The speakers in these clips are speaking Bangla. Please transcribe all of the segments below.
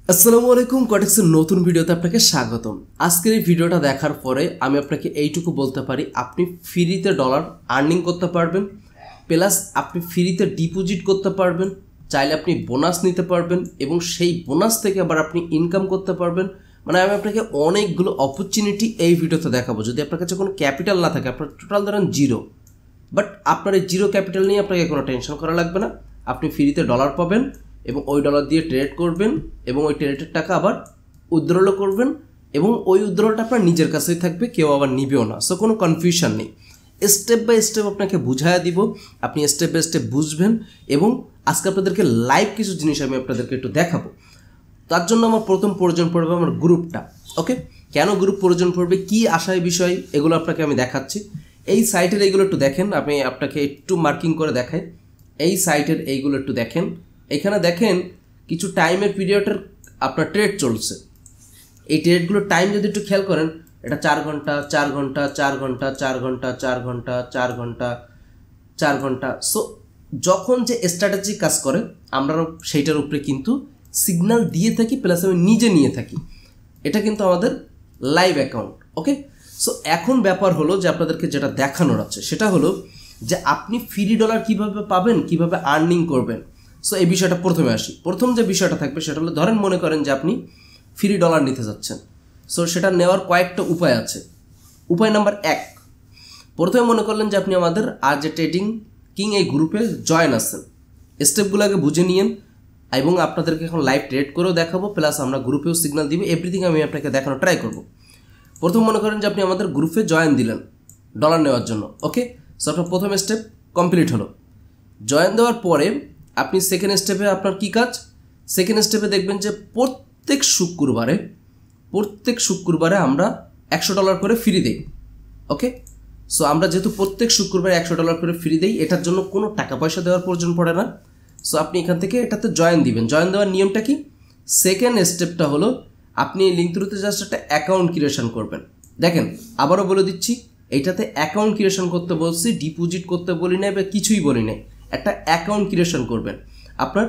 আসসালামু আলাইকুম কটেক্সের নতুন ভিডিওতে আপনাকে স্বাগতম। আজকের এই ভিডিওটা দেখার পরে আমি আপনাকে এইটুকু বলতে পারি, আপনি ফ্রিতে ডলার আর্নিং করতে পারবেন, প্লাস আপনি ফ্রিতে ডিপোজিট করতে পারবেন, চাইলে আপনি বোনাস নিতে পারবেন এবং সেই বোনাস থেকে আবার আপনি ইনকাম করতে পারবেন। মানে আমি আপনাকে অনেকগুলো অপরচুনিটি এই ভিডিওতে দেখাবো। যদি আপনার কাছে কোনো ক্যাপিটাল না থাকে, আপনার টোটাল ধরেন জিরো, বাট আপনার এই জিরো ক্যাপিটাল নিয়ে আপনাকে কোনো টেনশন করা লাগবে না। আপনি ফ্রিতে ডলার পাবেন এবং ওই ডলার দিয়ে ট্রেড করবেন এবং ওই ট্রেডের টাকা আবার উইথড্রলও করবেন এবং ওই উইথড্রলটা আপনার নিজের কাছেই থাকবে, কেউ আবার নিবেও না। সো কোনো কনফিউশন নেই, স্টেপ বাই স্টেপ আপনাকে বুঝাইয়া দিব, আপনি স্টেপ বাই স্টেপ বুঝবেন। এবং আজকে আপনাদেরকে লাইভ কিছু জিনিস আমি আপনাদেরকে একটু দেখাবো। তার জন্য আমার প্রথম প্রয়োজন পড়বে আমার গ্রুপটা। ওকে, কেন গ্রুপ প্রয়োজন পড়বে, কী আশায় বিষয়, এগুলো আপনাকে আমি দেখাচ্ছি। এই সাইটের এইগুলো একটু দেখেন, আমি আপনাকে একটু মার্কিং করে দেখাই। এই সাইটের এইগুলো একটু দেখেন, এখানে দেখেন কিছু টাইমের পিরিয়ডের আপনার ট্রেড চলছে। এই ট্রেডগুলোর টাইম যদি একটু খেয়াল করেন, এটা 4 ঘন্টা 4 ঘন্টা 4 ঘন্টা 4 ঘন্টা 4 ঘন্টা 4 ঘন্টা 4 ঘন্টা। সো যখন যে স্ট্র্যাটেজি কাজ করে আমরা সেইটার উপরে কিন্তু সিগন্যাল দিয়ে থাকি, প্লাস আমি নিজে নিয়ে থাকি। এটা কিন্তু আমাদের লাইভ অ্যাকাউন্ট। ওকে, সো এখন ব্যাপার হলো যে আপনাদেরকে যেটা দেখানোর আছে সেটা হলো যে আপনি ফ্রি ডলার কীভাবে পাবেন, কীভাবে আর্নিং করবেন। সো এই বিষয়টা প্রথমে আসি। প্রথম যে বিষয়টা থাকবে সেটা হলো, ধরেন মনে করেন যে আপনি ফ্রি ডলার নিতে যাচ্ছেন। সো সেটা নেওয়ার কয়েকটা উপায় আছে। উপায় নাম্বার 1, প্রথমে মনে করলেন যে আপনি আমাদের আর যে ট্রেডিং কিং এই গ্রুপে জয়েন আছেন। স্টেপগুলো আগে বুঝে নিয়েন এবং আপনাদেরকে এখন লাইভ ট্রেড করেও দেখাবো, প্লাস আমরা গ্রুপেও সিগন্যাল দিবে, এভরিথিং আমি আপনাকে দেখানো ট্রাই করব। প্রথম মনে করেন যে আপনি আমাদের গ্রুপে জয়েন দিলেন ডলার নেওয়ার জন্য। ওকে, সো আপনার প্রথম স্টেপ কমপ্লিট হলো। জয়েন দেওয়ার পরে আপনি সেকেন্ড স্টেপে আপনার কী কাজ, সেকেন্ড স্টেপে দেখবেন যে প্রত্যেক শুক্রবারে আমরা $100 করে ফ্রি দেই। ওকে, সো আমরা যেহেতু প্রত্যেক শুক্রবারে $100 করে ফ্রি দেই, এটার জন্য কোনো টাকা পয়সা দেওয়ার প্রয়োজন পড়ে না। সো আপনি এখান থেকে এটাতে জয়েন দিবেন। জয়েন দেওয়ার নিয়মটা কি, সেকেন্ড স্টেপটা হলো আপনি এই লিঙ্ক থ্রুতে জাস্ট একটা অ্যাকাউন্ট ক্রিয়েশন করবেন। দেখেন, আবারও বলে দিচ্ছি, এইটাতে অ্যাকাউন্ট ক্রিয়েশন করতে বলছি, ডিপোজিট করতে বলি নাই বা কিছুই বলি নাই। একটা অ্যাকাউন্ট ক্রিয়েশন করবেন। আপনার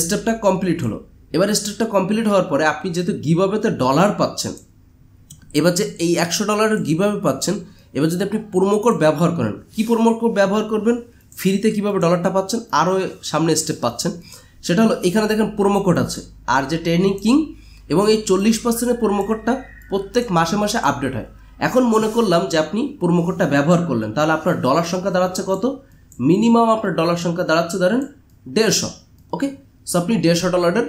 স্টেপটা কমপ্লিট হলো। এবার স্টেপটা কমপ্লিট হওয়ার পরে আপনি যেহেতু গিভঅ্যাওয়েতে ডলার পাচ্ছেন, এবার যে এই $100 গিভঅ্যাওয়ে পাচ্ছেন, এবার যদি আপনি প্রোমো কোড ব্যবহার করেন, কি প্রোমো কোড ব্যবহার করবেন, ফ্রিতে কীভাবে ডলারটা পাচ্ছেন, আরও সামনে স্টেপ পাচ্ছেন, সেটা হলো এখানে দেখেন প্রোমো কোড আছে আর যে ট্রেডিং কিং, এবং এই 40% প্রোমো কোডটা প্রত্যেক মাসে মাসে আপডেট হয়। এখন মনে করলাম যে আপনি প্রোমো কোডটা ব্যবহার করলেন, তাহলে আপনার ডলার সংখ্যা দাঁড়াচ্ছে কত, মিনিমাম আপনার ডলার সংখ্যা দাঁড়াচ্ছে ধরেন 150। ওকে, সো আপনি $150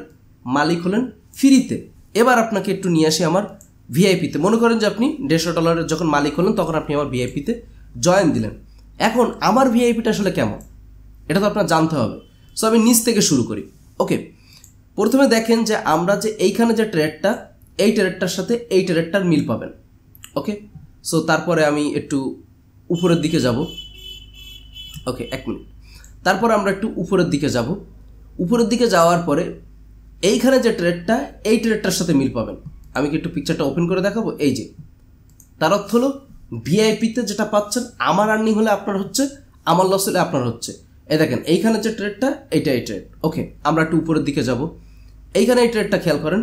মালিক হলেন ফ্রিতে। এবার আপনাকে একটু নিয়ে আসি আমার ভিআইপিতে। মনে করেন যে আপনি $150 যখন মালিক হলেন তখন আপনি আমার ভিআইপিতে জয়েন দিলেন। এখন আমার ভিআইপিটা আসলে কেমন, এটা তো আপনার জানতে হবে। সো আমি নিচ থেকে শুরু করি। ওকে, প্রথমে দেখেন যে আমরা যে এইখানে যে ট্রেডটা, এই ট্রেডটার সাথে এই ট্রেডটার মিল পাবেন। ওকে, সো তারপরে আমি একটু উপরের দিকে যাব। ওকে, 1 মিনিট। তারপর আমরা একটু উপরের দিকে যাব। উপরের দিকে যাওয়ার পরে এইখানে যে ট্রেডটা, এই ট্রেডটার সাথে মিল পাবেন। আমি কি একটু পিকচারটা ওপেন করে দেখাবো? এই যে, তার অর্থ হলো ভিআইপিতে যেটা পাচ্ছেন, আমার আর্নিং হলে আপনার হচ্ছে, আমার লস হলে আপনার হচ্ছে। এই দেখেন এইখানে যে ট্রেডটা, এইটা এই ট্রেড। ওকে, আমরা একটু উপরের দিকে যাব। এইখানে এই ট্রেডটা খেয়াল করেন,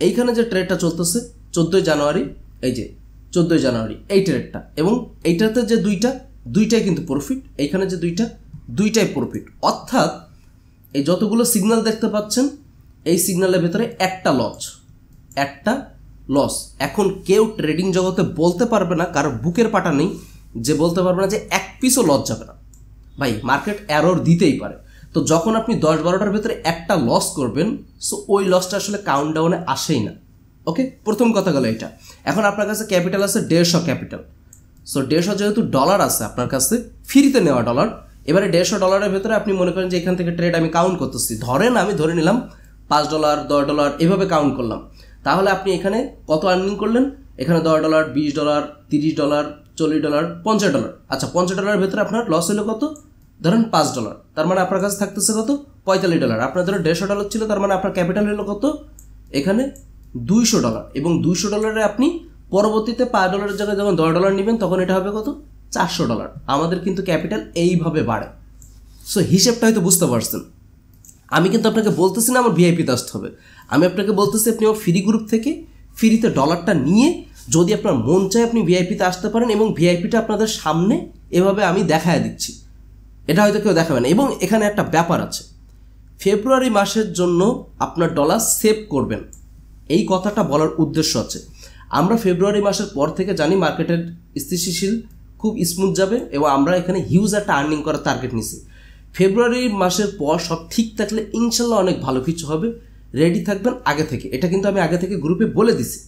এইখানে যে ট্রেডটা চলতেছে 14 জানুয়ারি, এই যে 14 জানুয়ারি এই ট্রেডটা, এবং এইটাতে যে দুইটাই কিন্তু প্রফিট, এইখানে যে দুইটাই প্রফিট। অর্থাৎ এই যতগুলো সিগন্যাল দেখতে পাচ্ছেন, এই সিগন্যালের ভেতরে একটা লস। এখন কেউ ট্রেডিং জগতে বলতে পারবে না, কারো বুকের পাটা নেই যে বলতে পারবে না যে এক পিসও লস যাবে না। ভাই, মার্কেট এরর দিতেই পারে। তো যখন আপনি 10-12টার ভেতরে একটা লস করবেন, সো ওই লসটা আসলে কাউন্টডাউনে আসেই না। ওকে, প্রথম কথা গেল এটা। এখন আপনার কাছে ক্যাপিটাল আছে 150 ক্যাপিটাল। সো 150 যেহেতু ডলার আছে আপনার কাছে, ফ্রিতে নেওয়া ডলার, এবারে $150 ভেতরে আপনি মনে করেন যে এখান থেকে ট্রেড আমি কাউন্ট করতেছি, আমি ধরে নিলাম $5, $10 এভাবে কাউন্ট করলাম। তাহলে আপনি এখানে কত আর্নিং করলেন, এখানে $10, $20, $30, $40, $50। আচ্ছা, $50 ভেতরে আপনার লস হলো কত, ধরেন $5। তার মানে আপনার কাছে থাকতেছে কত, $45। আপনার ধরো $150 ছিল, তার মানে আপনার ক্যাপিটাল হলো কত, এখানে $200। এবং $200 আপনি পরবর্তীতে $5 জায়গায় যখন $10 নেবেন তখন এটা হবে কত, $400। আমাদের কিন্তু ক্যাপিটাল এইভাবে বাড়ে। সো হিসেবটা হয়তো বুঝতে পারছেন। আমি কিন্তু আপনাকে বলতেছি না আমার ভিআইপিতে আসতে হবে, আমি আপনাকে বলতেছি আপনি আমার ফ্রি গ্রুপ থেকে ফ্রিতে ডলারটা নিয়ে যদি আপনার মন চায় আপনি ভিআইপিতে আসতে পারেন, এবং ভিআইপিটা আপনাদের সামনে এভাবে আমি দেখায় দিচ্ছি, এটা হয়তো কেউ দেখাবে না। এবং এখানে একটা ব্যাপার আছে, ফেব্রুয়ারি মাসের জন্য আপনার ডলার সেভ করবেন, এই কথাটা বলার উদ্দেশ্য আছে। আমরা ফেব্রুয়ারি মাসের পর থেকে জানি মার্কেটের স্থিতিশীল খুব স্মুথ যাবে, এবং আমরা এখানে হিউজ একটা আর্নিং করার টার্গেট নিছি। ফেব্রুয়ারি মাসের পর সব ঠিক থাকলে ইনশাল্লাহ অনেক ভালো কিছু হবে, রেডি থাকবেন আগে থেকে, এটা কিন্তু আমি আগে থেকে গ্রুপে বলে দিছি।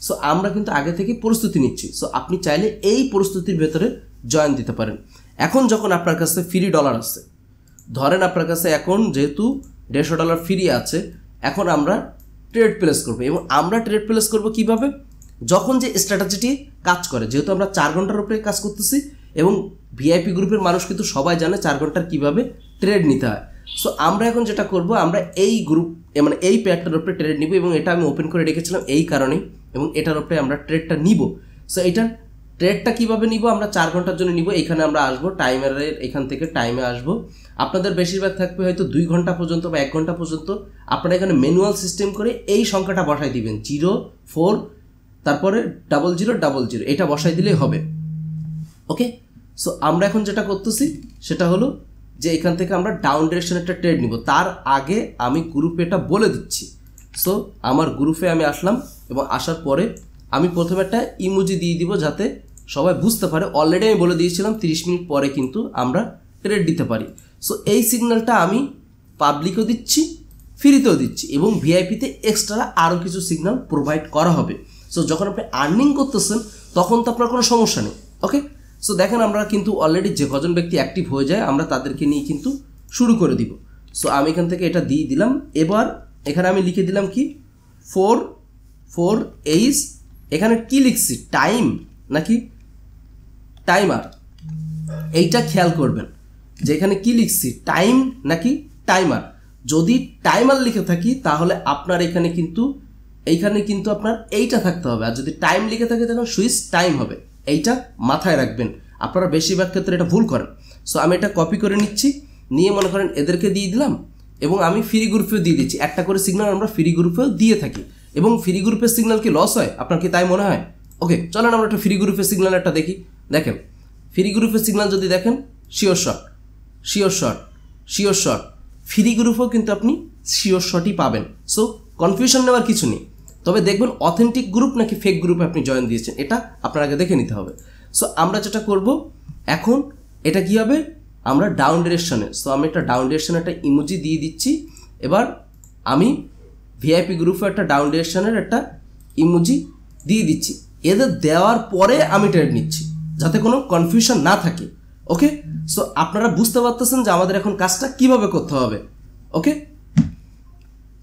সো আমরা কিন্তু আগে থেকে প্রস্তুতি নিচ্ছি, সো আপনি চাইলে এই প্রস্তুতির ভেতরে জয়েন দিতে পারেন। এখন যখন আপনার কাছে ফ্রি ডলার আছে, ধরেন আপনার কাছে এখন যেহেতু $150 ফ্রি আছে, এখন আমরা ট্রেড প্লেস করবো। এবং আমরা ট্রেড প্লেস করবো কিভাবে, যখন যে স্ট্র্যাটেজিটি কাজ করে, যেহেতু আমরা 4 ঘন্টার উপরে কাজ করতেছি, এবং ভিআইপি গ্রুপের মানুষ কিন্তু সবাই জানে 4 ঘন্টার কীভাবে ট্রেড নিতে হয়। সো আমরা এখন যেটা করব, আমরা এই গ্রুপ মানে এই পেয়ারটার উপরে ট্রেড নিব, এবং এটা আমি ওপেন করে রেখেছিলাম এই কারণেই, এবং এটার উপরে আমরা ট্রেডটা নিব। সো এটার ট্রেডটা কীভাবে নিব, আমরা 4 ঘন্টার জন্য নিব। এখানে আমরা আসবো টাইমারের, এখান থেকে টাইমে আসবো। আপনাদের বেশিরভাগ থাকবে হয়তো 2 ঘন্টা পর্যন্ত বা 1 ঘন্টা পর্যন্ত। আপনারা এখানে ম্যানুয়াল সিস্টেম করে এই সংখ্যাটা বসাই দিবেন, 0 4 তারপরে 0000, এটা বসাই দিলেই হবে। ওকে, সো আমরা এখন যেটা করতেছি সেটা হলো যে এখান থেকে আমরা ডাউন ডিরেকশন একটা ট্রেড নিব। তার আগে আমি গ্রুপে এটা বলে দিচ্ছি। সো আমার গ্রুপে আমি আসলাম, এবং আসার পরে আমি প্রথমে একটা ইমোজি দিয়ে দিব যাতে সবাই বুঝতে পারে। অলরেডি আমি বলে দিয়েছিলাম 30 মিনিট পরে কিন্তু আমরা ট্রেড দিতে পারি। সো এই সিগন্যালটা আমি পাবলিকও দিচ্ছি, ফ্রিতেও দিচ্ছি, এবং ভিআইপিতে এক্সট্রা আরও কিছু সিগন্যাল প্রোভাইড করা হবে। সো যখন আপনি আর্নিং করতেছেন তখন তো আপনার কোনো সমস্যা নেই। ওকে, সো দেখেন আমরা কিন্তু অলরেডি যে কজন ব্যক্তি অ্যাক্টিভ হয়ে যায় আমরা তাদেরকে নিয়ে কিন্তু শুরু করে দিব। সো আমি এখান থেকে এটা দিয়ে দিলাম। এবার এখানে আমি লিখে দিলাম কি 4 এখানে কি লিখছি, টাইম নাকি টাইমার, এইটা খেয়াল করবেন যে এখানে কি লিখছি, টাইম নাকি টাইমার। যদি টাইমার লিখে থাকি তাহলে আপনার এইখানে কিন্তু আপনার এইটা থাকতে হবে, আর যদি টাইম লিখে থাকে তখন সুইচ টাইম হবে। এইটা মাথায় রাখবেন, আপনারা বেশিরভাগ ক্ষেত্রে এটা ভুল করেন। সো আমি এটা কপি করে নিচ্ছি, নিয়ে মনে করেন এদেরকে দিয়ে দিলাম, এবং আমি ফ্রি গ্রুপেও দিয়ে দিচ্ছি। একটা করে সিগন্যাল আমরা ফ্রি গ্রুপেও দিয়ে থাকি, এবং ফ্রি গ্রুপের সিগন্যাল কি লস হয়, আপনার কি তাই মনে হয়? ওকে, চলেন আমরা একটা ফ্রি গ্রুপের সিগন্যাল একটা দেখি। দেখেন ফ্রি গ্রুপের সিগন্যাল যদি দেখেন, শিওর শট, ফ্রি গ্রুপেও কিন্তু আপনি শিওর শটই পাবেন। সো কনফিউশন নেওয়ার কিছু নেই। তবে দেখবেন অথেন্টিক গ্রুপ নাকি ফেক গ্রুপে আপনি জয়েন দিয়েছেন, এটা আপনার আগে দেখে নিতে হবে। সো আমরা যেটা করব এখন, এটা কি হবে, আমরা ডাউন ডিরেকশনে, সো আমি একটা ডাউন ডিরেকশনে একটা ইমোজি দিয়ে দিচ্ছি। এবার আমি ভিআইপি গ্রুপে একটা ডাউন ডিরেকশনের একটা ইমোজি দিয়ে দিচ্ছি। এদের দেওয়ার পরে আমি ট্রেড নিচ্ছি যাতে কোনো কনফিউশন না থাকে। ওকে, সো আপনারা বুঝতে পারতেছেন যে আমাদের এখন কাজটা কিভাবে করতে হবে। ওকে,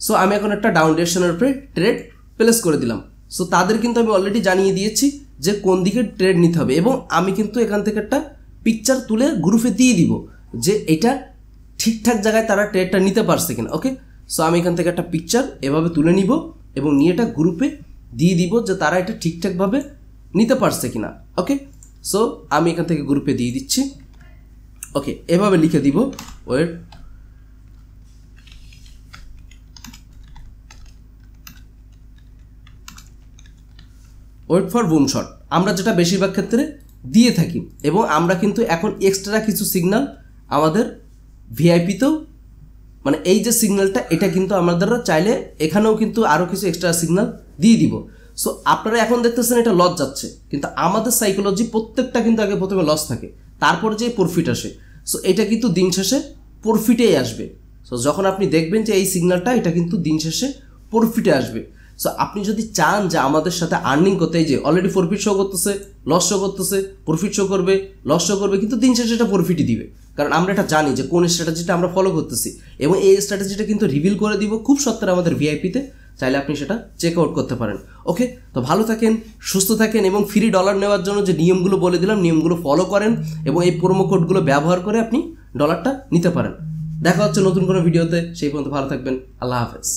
সো আমি এখন একটা ডাউন ডিরেকশনের উপরে ট্রেড প্লেস করে দিলাম। সো তাদের কিন্তু আমি অলরেডি জানিয়ে দিয়েছি যে কোন দিকে ট্রেড নিতে হবে, এবং আমি কিন্তু এখান থেকে একটা পিকচার তুলে গ্রুপে দিয়ে দিব যে এটা ঠিকঠাক জায়গায় তারা ট্রেডটা নিতে পারছে কিনা। ওকে, সো আমি এখান থেকে একটা পিকচার এভাবে তুলে নিব, এবং নিয়ে এটা গ্রুপে দিয়ে দিব যে তারা এটা ঠিকঠাকভাবে নিতে পারছে কিনা। ওকে, সো আমি এখান থেকে গ্রুপে দিয়ে দিচ্ছি। ওকে, এভাবে লিখে দিব, ওয়েট ফর বুম শট, আমরা যেটা বেশিরভাগ ক্ষেত্রে দিয়ে থাকি। এবং আমরা কিন্তু এখন এক্সট্রা কিছু সিগন্যাল আমাদের ভিআইপিতেও, মানে এই যে সিগন্যালটা, এটা কিন্তু আমাদের চাইলে এখানেও কিন্তু আরও কিছু এক্সট্রা সিগন্যাল দিয়ে দিব। সো আপনারা এখন দেখতেছেন এটা লস যাচ্ছে, কিন্তু আমাদের সাইকোলজি প্রত্যেকটা কিন্তু আগে প্রথমে লস থাকে, তারপর যে প্রফিট আসে। সো এটা কিন্তু দিন শেষে প্রফিটেই আসবে। সো যখন আপনি দেখবেন যে এই সিগন্যালটা, এটা কিন্তু দিন শেষে প্রফিটে আসবে। সো আপনি যদি চান যে আমাদের সাথে আর্নিং করতে, এই যে অলরেডি প্রফিট শো করতেছে, লস শো করতেছে, প্রফিট শো করবে, লস শো করবে, কিন্তু দিন শেষে এটা প্রফিটই দিবে, কারণ আমরা এটা জানি যে কোন স্ট্র্যাটেজিটা আমরা ফলো করতেছি, এবং এই স্ট্র্যাটেজিটা কিন্তু রিভিল করে দিব খুব সত্তর আমাদের ভিআইপিতে, চাইলে আপনি সেটা চেক আউট করতে পারেন। ওকে, তো ভালো থাকেন, সুস্থ থাকেন, এবং ফ্রি ডলার নেওয়ার জন্য যে নিয়মগুলো বলে দিলাম নিয়মগুলো ফলো করেন, এবং এই প্রোমো কোডগুলো ব্যবহার করে আপনি ডলারটা নিতে পারেন। দেখা হচ্ছে নতুন কোনো ভিডিওতে, সেই পর্যন্ত ভালো থাকবেন, আল্লাহ হাফেজ।